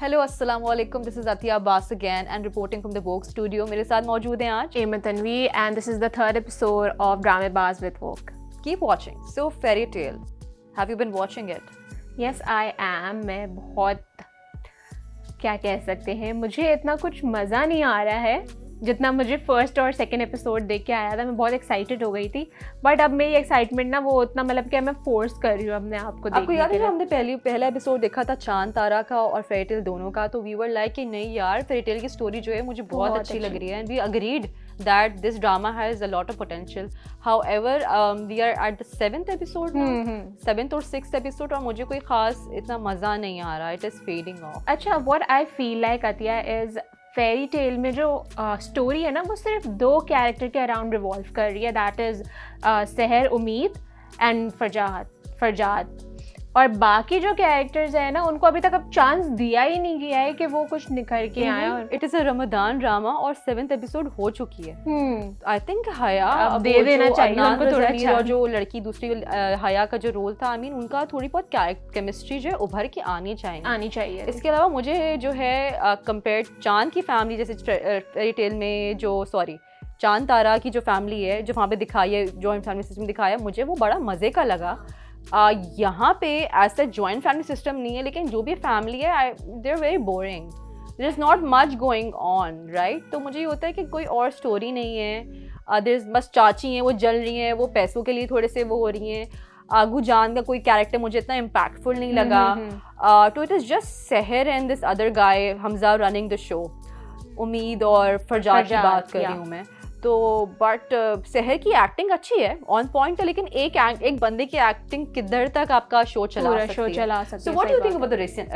Hello अस्सलाम वालेकुम, this is Atiya Abbas again and reporting from the Vogue studio. मेरे साथ मौजूद हैं आज Emma Tanvi, and this is the third episode of Dramebaz with Vogue. Keep watching. So fairy tale, have you been watching it? Yes, I am. मैं बहुत क्या कह सकते हैं, मुझे इतना कुछ मज़ा नहीं आ रहा है जितना मुझे फर्स्ट और सेकंड एपिसोड देख के आया था। मैं बहुत एक्साइटेड हो गई थी, बट अब मेरी एक्साइटमेंट ना वो उतना मतलब क्या मैं फोर्स कर रही हूँ अपने आप को। आपको याद है जब हमने पहला एपिसोड देखा था चांद तारा का और फेरी टेल दोनों का, तो वी वर लाइक कि नहीं यार, फेरी टेल की स्टोरी जो है मुझे बहुत अच्छी लग रही है and we agreed that this drama has a lot of potential. However we are at the 7th episode, 7th और 6th एपिसोड, और मुझे कोई खास इतना मज़ा नहीं आ रहा, इट इज़ फेडिंग ऑफ। अच्छा, what I feel like Atiya is fairy tale में जो स्टोरी है ना वो सिर्फ दो कैरेक्टर के अराउंड रिवॉल्व कर रही है, दैट इज़ सहर, उम्मीद एंड फरजाद। और बाकी जो कैरेक्टर्स हैं ना उनको अभी तक अब चांस दिया ही नहीं गया है कि वो कुछ निखर के आए। और it is a Ramadan drama और 7th एपिसोड हो चुकी है। आई थिंक हया अब दे देना चाहिए उनको थोड़ा अच्छा। और जो लड़की दूसरी हया का जो रोल था, आई मीन उनका थोड़ी बहुत केमिस्ट्री जो है उभर के आनी चाहिए। इसके अलावा मुझे जो है कंपेयर चांद की फैमिली, जैसे फेरी टेल में जो चांद तारा की जो फैमिली है जो वहाँ पे दिखाई है, जॉइंट फैमिली सिस्टम दिखाया, मुझे वो बड़ा मज़े का लगा। यहाँ पे as a joint family system नहीं है, लेकिन जो भी फैमिली है they are very boring, there is not much going on, right. तो मुझे ये होता है कि कोई और स्टोरी नहीं है, देयर इज़ बस चाची हैं वो जल रही हैं, वो पैसों के लिए थोड़े से वो हो रही हैं। आगू जान का कोई कैरेक्टर मुझे इतना इम्पैक्टफुल नहीं लगा। तो इट इज़ जस्ट सहर and this other guy Hamza running the show. उम्मीद और फरजाद की बात कर रही हूँ मैं तो, बट सहर की एक्टिंग अच्छी है, ऑन पॉइंट है, लेकिन एक बंदे की एक्टिंग किधर तक आपका शो चला सकती है। So what do you think about the recent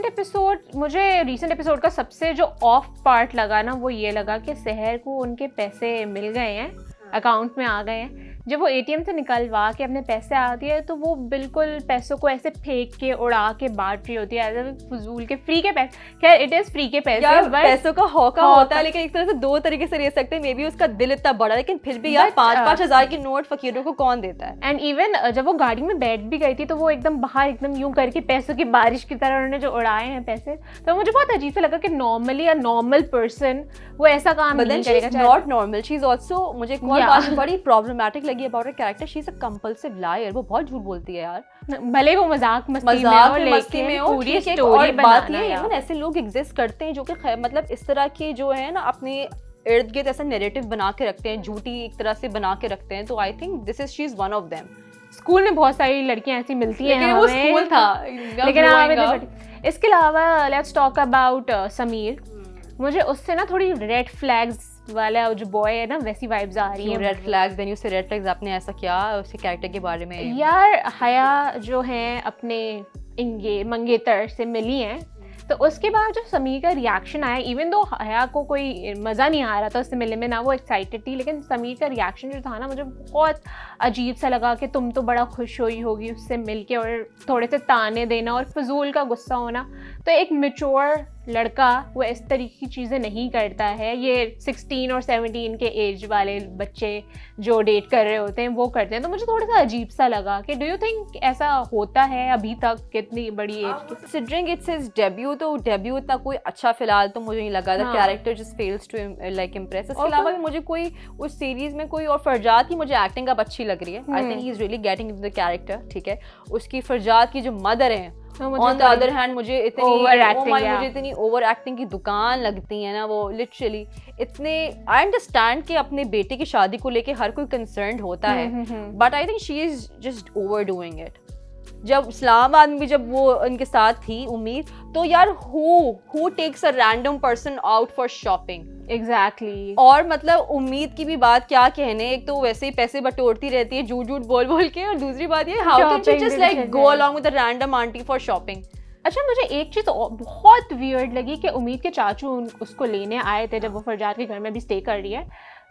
episode? मुझे रीसेंट एपिसोड का सबसे जो ऑफ पार्ट लगा ना वो ये लगा कि सहर को उनके पैसे मिल गए हैं, अकाउंट में आ गए हैं। जब वो एटीएम से निकलवा के अपने पैसे आती है तो वो बिल्कुल पैसों को ऐसे फेंक के उड़ा के बांट रही होती है, एज फजूल के फ्री के पैसे। खैर इट इज फ्री के पैसे, पैसों का हौका होता है, लेकिन एक तरह से दो तरीके से ले सकते हैं। मे बी उसका दिल इतना बड़ा, लेकिन फिर भी यार 5-5 हज़ार की नोट फकीरों को कौन देता है। एंड इवन जब वो गाड़ी में बैठ भी गई थी तो वो एकदम बाहर एकदम यूं करके पैसों की बारिश की तरह उन्होंने जो उड़ाए हैं पैसे, तो मुझे बहुत अजीब सा लगा कि नॉर्मली अ नॉर्मल पर्सन वो ऐसा काम नहीं करेगा। Not normal, she is also, मुझे एक और बात बड़ी प्रॉब्लमेटिक लगी about her character, she is a compulsive liar. वो बहुत झूठ बोलती है यार, भले वो मजाक मस्ती में हो, पूरी स्टोरी बनाना है। इवन ऐसे लोग एग्जिस्ट करते हैं जो कि मतलब इस तरह के जो है ना अपने इर्द गिर्द ऐसा नैरेटिव बना के रखते हैं, झूठी एक तरह से बना के रखते हैं। तो I think this is she is one of them. School में बहुत सारी लड़कियां ऐसी मिलती हैं, लेकिन वो स्कूल था, लेकिन इसके अलावा लेट्स टॉक अबाउट समीर। मुझे उससे ना थोड़ी रेड फ्लैग्स वाला जो बॉय है ना वैसी वाइब्स आ रही हैं। रेड फ्लैग्स, व्हेन यू से रेड फ्लैग्स, आपने ऐसा क्या उसके कैरेक्टर के बारे में? यार हया जो है अपने मंगेतर से मिली हैं, तो उसके बाद जो समीर का रिएक्शन आया, इवन दो हया को कोई मज़ा नहीं आ रहा था उससे मिलने में, ना वो एक्साइटेड थी, लेकिन समीर का रिएक्शन जो था ना मुझे बहुत अजीब सा लगा कि तुम तो बड़ा खुश हुई होगी उससे मिलके, और थोड़े से ताने देना और फजूल का गुस्सा होना। तो एक मैच्योर लड़का वो इस तरीके की चीज़ें नहीं करता है। ये 16 और 17 के एज वाले बच्चे जो डेट कर रहे होते हैं वो करते हैं। तो मुझे थोड़ा सा अजीब सा लगा कि डू यू थिंक ऐसा होता है अभी तक कितनी बड़ी age? Considering it's his debut, तो डेब्यू इतना कोई अच्छा फिलहाल तो मुझे नहीं लगा। The character just fails to like impress. इसके अलावा भी मुझे कोई उस सीरीज में कोई, और फरजाद की मुझे एक्टिंग अब अच्छी लग रही है। I think he is really getting into the character, ठीक है। उसकी फरजाद की जो मदर है, ऑन द अदर हैंड मुझे इतनी ओवर एक्टिंग की दुकान लगती है ना वो, लिटरली इतने। आई अंडरस्टैंड कि अपने बेटे की शादी को लेके हर कोई कंसर्न होता है, but I think she is just over doing it. जब इस्लामाबाद में भी जब वो उनके साथ थी उम्मीद, तो यार who takes a random person out for shopping? Exactly. और मतलब उम्मीद की भी बात क्या कहने, एक तो वैसे ही पैसे बटोरती रहती है झूठ बोल के, और दूसरी बात ये how can she just like go along with a random aunty for shopping. अच्छा, मुझे एक चीज़ बहुत वियर्ड लगी कि उम्मीद के चाचू उसको लेने आए थे जब वो फरजाद के घर में भी स्टे कर रही है,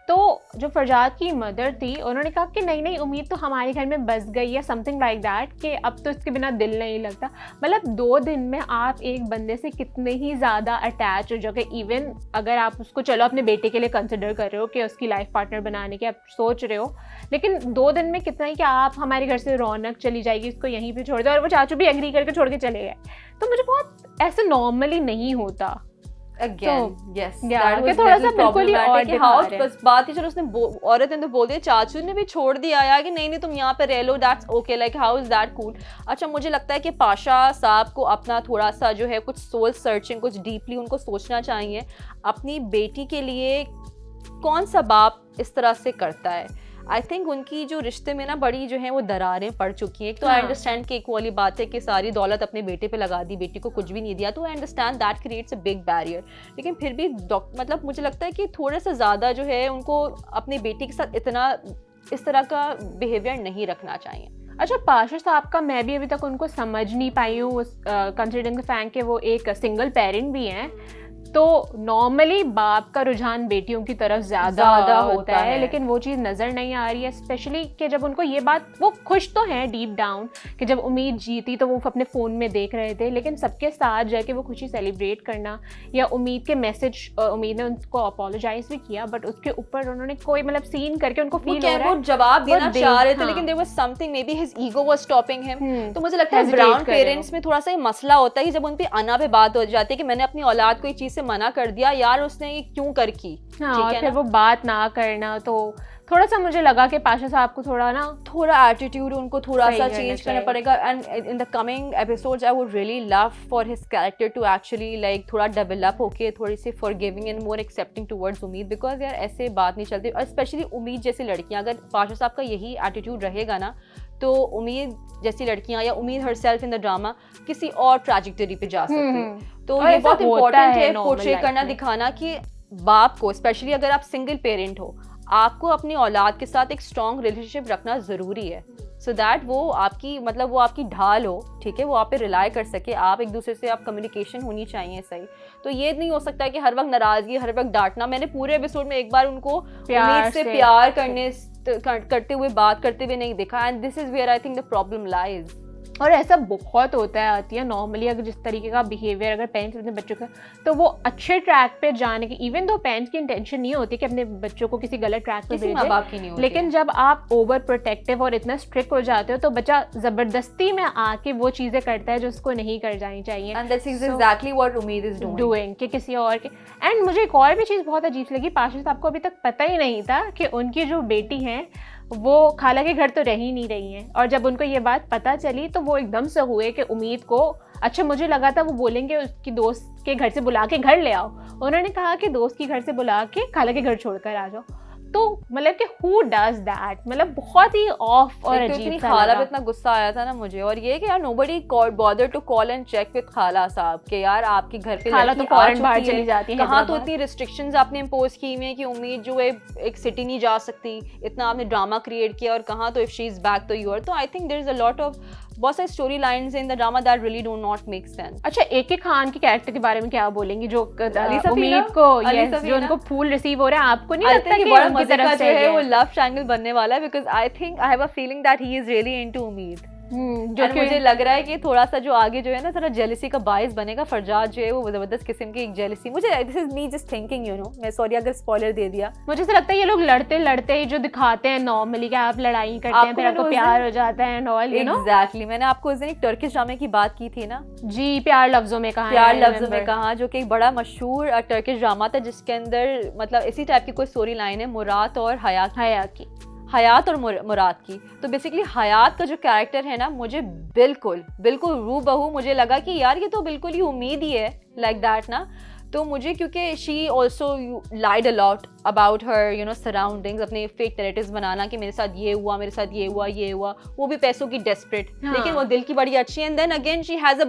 तो जो फरजाद की मदर थी उन्होंने कहा कि नहीं नहीं उम्मीद तो हमारे घर में बस गई है, समथिंग लाइक दैट, कि अब तो इसके बिना दिल नहीं लगता। मतलब 2 दिन में आप एक बंदे से कितने ही ज़्यादा अटैच हो जाओगे। इवन अगर आप उसको चलो अपने बेटे के लिए कंसिडर कर रहे हो कि उसकी लाइफ पार्टनर बनाने के आप सोच रहे हो, लेकिन 2 दिन में कितना ही कि आप हमारे घर से रौनक चली जाएगी, इसको यहीं पे छोड़ दो, और वो चाचू भी एग्री करके छोड़ के चले गए। तो मुझे बहुत ऐसे नॉर्मली नहीं होता। Again, yes, yeah, that was थोड़ा सा little बिल्कुल ही problematic और कि दिखा हाँ रहे हैं। बस बात ही, चलो उसने औरत ने तो बोल दिया, चाचू ने भी छोड़ दिया यार कि नहीं नहीं तुम यहाँ पे रह लो, that's okay, like how is that cool. अच्छा मुझे लगता है कि पाशा साहब को अपना थोड़ा सा जो है कुछ सोल सर्चिंग, कुछ डीपली उनको सोचना चाहिए अपनी बेटी के लिए कौन सा बाप इस तरह से करता है। आई थिंक उनकी जो रिश्ते में ना बड़ी जो है वो दरारें पड़ चुकी हैं। एक तो आई अंडरस्टैंड कि एक वाली बात है कि सारी दौलत अपने बेटे पे लगा दी, बेटी को कुछ भी नहीं दिया, तो I understand that creates a big barrier. लेकिन फिर भी मतलब मुझे लगता है कि थोड़ा सा ज़्यादा जो है उनको अपनी बेटी के साथ इतना इस तरह का बिहेवियर नहीं रखना चाहिए। अच्छा पाशा साहब का मैं भी अभी तक उनको समझ नहीं पाई हूँ, कंसिडरिंग द फैक्ट कि वो एक सिंगल पेरेंट भी हैं, तो नॉर्मली बाप का रुझान बेटियों की तरफ ज़्यादा होता है, लेकिन वो चीज़ नज़र नहीं आ रही है। स्पेशली कि जब उनको ये बात, वो खुश तो हैं डीप डाउन कि जब उम्मीद जीती तो वो अपने फ़ोन में देख रहे थे, लेकिन सबके साथ जाके वो खुशी सेलिब्रेट करना, या उम्मीद के मैसेज, उम्मीद ने उनको अपोलोजाइज भी किया, बट उसके ऊपर उन्होंने कोई मतलब सीन करके उनको फील हो रहा है, जवाब देना चाह रहे थे, लेकिन there was something, maybe his ego was stopping him. तो मुझे लगता है ब्राउन पेरेंट्स में थोड़ा सा ये मसला होता है कि जब उन पे अना पे बात हो जाती है कि मैंने अपनी औलाद को ये चीज़ से मना कर दिया, यार उसने ये क्यों कर की, और फिर वो बात ना करना, तो थोड़ा सा मुझे लगा कि पाशा साहब को थोड़ा एटीट्यूड उनको थोड़ा सा चेंज करना पड़ेगा। And in the coming episodes I would really love for his character to actually like थोड़ा डेवलप होके थोड़ी सी forgiving and more accepting towards Ummeed, because यार ऐसे बात नहीं चलती। और स्पेशली उम्मीद जैसी लड़कियां, अगर पाशा साहब का यही एटीट्यूड रहेगा ना, तो उम्मीद जैसी लड़कियां या उम्मीद हरसेल्फ इन द ड्रामा किसी और ट्रैजेक्टरी पे जा सकती है। तो ये बहुत इंपॉर्टेंट है पोर्ट्रे करना, दिखाना कि बाप को, स्पेशली अगर आप सिंगल पेरेंट हो, आपको अपनी औलाद के साथ एक स्ट्रॉन्ग रिलेशनशिप रखना ज़रूरी है, सो दैट वो आपकी मतलब वो आपकी ढाल हो, ठीक है, वो आप पे रिलाई कर सके, आप एक दूसरे से आप कम्युनिकेशन होनी चाहिए सही। तो ये नहीं हो सकता है कि हर वक्त नाराज़गी, हर वक्त डांटना। मैंने पूरे एपिसोड में एक बार उनको उम्मीद से प्यार करते हुए बात करते हुए नहीं देखा, and this is where I think the problem lies. और ऐसा बहुत होता है आतिया, नॉर्मली अगर जिस तरीके का बिहेवियर अगर पेरेंट्स अपने बच्चों का, तो वो अच्छे ट्रैक पे जाने की, इवन दो पेरेंट्स की इंटेंशन नहीं होती कि अपने बच्चों को किसी गलत ट्रैक पे भेजें, लेकिन जब आप ओवर प्रोटेक्टिव और इतना स्ट्रिक्ट हो जाते हो तो बच्चा ज़बरदस्ती में आके वो चीज़ें करता है जो उसको नहीं कर जानी चाहिए। And this is exactly what उम्मीद इज डूइंग कि किसी और के। एंड मुझे एक और भी चीज़ बहुत अजीब लगी, पाशा साहब को अभी तक पता ही नहीं था कि उनकी जो बेटी हैं वो खाला के घर तो रह ही नहीं रही हैं, और जब उनको ये बात पता चली तो वो एकदम से हुए कि उम्मीद को, अच्छा मुझे लगा था वो बोलेंगे उसकी दोस्त के घर से बुला के घर ले आओ, उन्होंने कहा कि दोस्त के घर से बुला के खाला के घर छोड़कर आ जाओ। तो मतलब कि हु डज दैट, मतलब बहुत ही ऑफ और अजीब सा खाला पे इतना गुस्सा आया था ना मुझे, और ये कि यार nobody bother to call and check with खाला साहब के यार आपके घर पे खाला तो फॉरेन बाहर चली जाती है, कहाँ तो इतनी रिस्ट्रिक्शंस आपने इम्पोज की हुई है कि उम्मीद जो है एक सिटी नहीं जा सकती, इतना आपने ड्रामा क्रिएट किया, और कहाँ तो इफ शी इज बैक तो यू आर। तो I think there is a lot of बहुत सारी story lines in the drama that really do not make sense. अच्छा एक खान के कैरेक्टर के बारे में क्या बोलेंगी, जो उम्मीद को जो उनको फूल रिसीव हो रहा है, आपको नहीं लगता कि बड़ा मजे का जो है वो लव ट्रायंगल बनने वाला है, because I think I have a feeling that he is really into उम्मीद, जो मुझे लग रहा है कि थोड़ा सा जो आगे जो है ना थोड़ा जेलसी का बायस बनेगा। फरजाद जो है वो जबरदस्त किस्म की एक जेलसी, मुझे this is me just thinking you know, मैं सॉरी अगर स्पॉइलर दे दिया। मुझे ऐसा लगता है ये लोग लड़ते लड़ते ही जो दिखाते हैं नॉर्मली कि आप लड़ाई करते हैं फिर आपको प्यार हो जाता है and all, you know. Exactly, मैंने आपको उस दिन एक टर्किश ड्रामे की बात की थी ना जी, प्यार लफ्जों में कहा, प्यार लफ्जों में कहा, जो कि एक बड़ा मशहूर टर्किश ड्रामा था जिसके अंदर मतलब इसी टाइप की कोई स्टोरी लाइन है, मुराद और हयात और मुराद की। तो बेसिकली हयात का जो कैरेक्टर है ना, मुझे बिल्कुल रूबहू मुझे लगा कि यार ये तो बिल्कुल ही उम्मीद ही है, लाइक दैट ना। तो मुझे क्योंकि she also lied a lot about her you know surroundings, अपने फेक नैरेटिव्स बनाना कि मेरे साथ ये हुआ, मेरे साथ ये हुआ, वो भी पैसों की डेस्परेट, लेकिन वो दिल की बड़ी अच्छी है। And then again she has a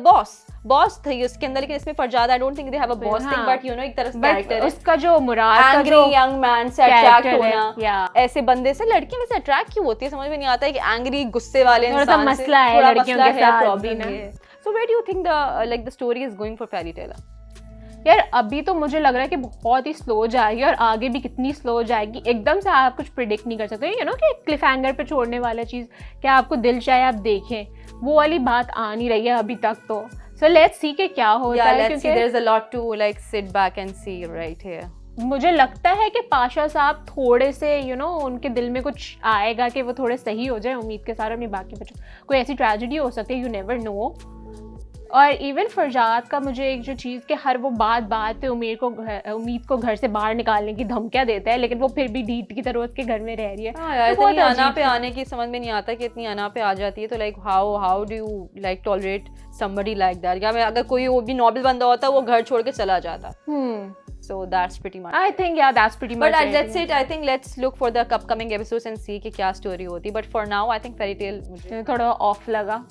boss थी उसके अंदर, लेकिन इसमें Farjad I don't think they have a boss thing, but you know एक तरह से कैरेक्टर है उसका जो मुराद का एंग्री यंग मैन से अट्रैक्ट होना, ऐसे बंदे से लड़की वैसे अट्रैक्ट क्यों होती है समझ में नहीं आता है कि एंग्री गुस्से वाले इंसान से मसला है लड़कियों के साथ, प्रॉब्लम है। So where do you think the like the story is going for fairy tale? यार अभी तो मुझे लग रहा है कि बहुत ही स्लो जाएगी और आगे भी कितनी स्लो जाएगी, एकदम से आप कुछ प्रिडिक्ट नहीं कर सकते। यू नो कि क्लिफ हैंगर पे छोड़ने वाला चीज़, क्या आपको दिल चाहे आप देखें, वो वाली बात आ नहीं रही है अभी तक। तो सो लेट्स सी कि क्या होता है, क्योंकि there is a lot to like sit back and see right here. मुझे लगता है कि पाशा साहब थोड़े से उनके दिल में कुछ आएगा कि वो थोड़े सही हो जाए, उम्मीद के साथ अपनी बाकी बच्चों, कोई ऐसी ट्रेजेडी हो सकती है, यू नेवर नो। और इवन फरजाद का मुझे एक जो चीज़ कि हर वो बात पे उम्मीद को घर से बाहर निकालने की धमकियाँ देता है, लेकिन वो फिर भी ढीठ की तरह उसके घर में रह रही है। तो अना पे आने की समझ में नहीं आता कि इतनी अना पे आ जाती है। तो like how do you like tolerate somebody like that? या अगर कोई वो भी नॉबल बंदा होता वो घर छोड़ के चला जाता। So that's pretty much. I think that's pretty much. But that's it. I think let's look for the upcoming episodes and see कि क्या story होती. But for now, I think fairy tale मुझे थोड़ा off लगा।